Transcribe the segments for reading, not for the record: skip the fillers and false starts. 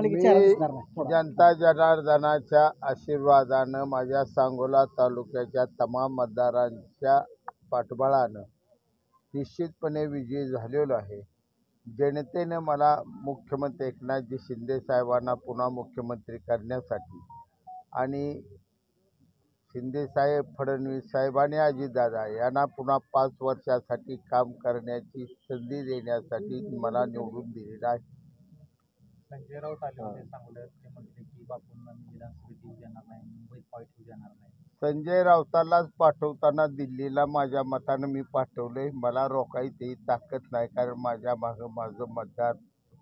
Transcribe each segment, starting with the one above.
की मी चेहरा दिसणार नाही थोडा. जनता जनार्दनाच्या आशीर्वादानं माझ्या सांगोला तालुक्याच्या तमाम मतदारांच्या पाठबळानं निश्चितपणे विजयी झालेलो आहे. जनतेनं मला मुख्यमंत्री एकनाथजी शिंदे साहेबांना पुन्हा मुख्यमंत्री करण्यासाठी आणि शिंदेसाहेब, फडणवीस साहेब आणि अजितदादा यांना पुन्हा 5 वर्षासाठी काम करण्याची संधी देण्यासाठी मला निवडून दिलेलं आहे. संजय राऊत आले होते सांगोल्यात, ते म्हटले की बापूंना मी विधानसभेत येऊ देणार नाही, मुंबईत फाईट होऊ देणार नाही. संजय राऊतालाच पाठवताना दिल्लीला माझ्या मतानं मी पाठवले. मला रोखायची ताकद नाही, कारण माझ्या मागं माझं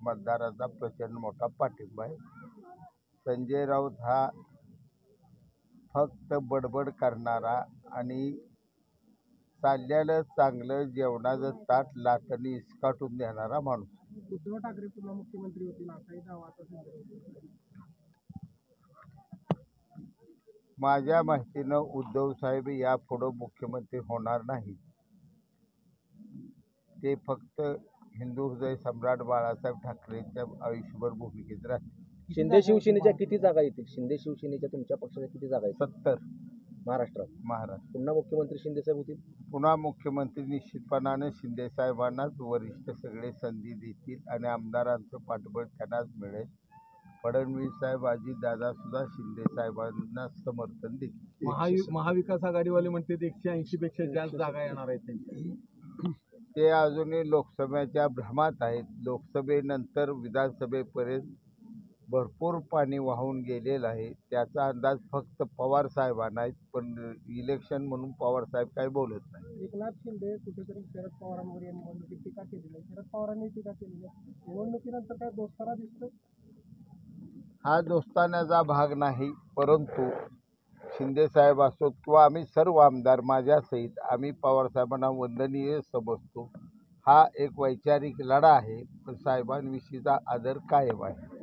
मतदाराचा प्रचंड मोठा पाठिंबा आहे. संजय राऊत हा फक्त बडबड करणारा आणि चाललेलं चांगलं जेवणाचं ताट लाटणी इसकाटून देणारा माणूस. उद्धव ठाकरे पुन्हा मुख्यमंत्री होतील असाही दावा आता संजय राऊत. माझ्या माहितीनं उद्धव साहेब यापुढं मुख्यमंत्री होणार नाही. ते फक्त हिंदू हृदय सम्राट बाळासाहेब ठाकरेंच्या आयुष्यभर भूमिकेत राहतील. शिंदे शिवसेनेच्या किती जागा येतील? शिंदे शिवसेनेच्या तुमच्या पक्षाच्या किती जागा येतील 70 महाराष्ट्रात? पुन्हा मुख्यमंत्री शिंदे साहेब होतील? पुन्हा मुख्यमंत्री निश्चितपणानं शिंदे साहेबांनाच वरिष्ठ सगळे संधी देतील आणि आमदारांचं पाठबळ त्यांनाच मिळेल. फडणवीस साहेब, अजितदादा सुद्धा शिंदे साहेबांना समर्थन देतील. महाविकास आघाडीवाले म्हणते 180 पेक्षा जास्त जागा येणार आहेत त्यांच्या. ते अजूनही लोकसभेच्या भ्रमात आहेत. लोकसभेनंतर विधानसभेपर्यंत भरपूर पाणी वाहून गेलेलं आहे. त्याचा अंदाज फक्त पवार साहेबांना आहे, पण इलेक्शन म्हणून पवार साहेब काही बोलत नाही. एकनाथ शिंदे कुठेतरी शरद पवारांवर या निवडणुकीत टीका केलेली आहे. शरद पवारांनी टीका केलेली आहे. निवडणुकीनंतर काय दोस्ताना दिसतो? हा दोस्तान्याचा भाग नाही, परंतु शिंदे साहेब असो किंवा आम्ही सर्व आमदार माझ्यासहित आम्ही पवारसाहेबांना वंदनीय समजतो. हा एक वैचारिक लढा आहे, पण साहेबांविषयीचा आदर कायम आहे.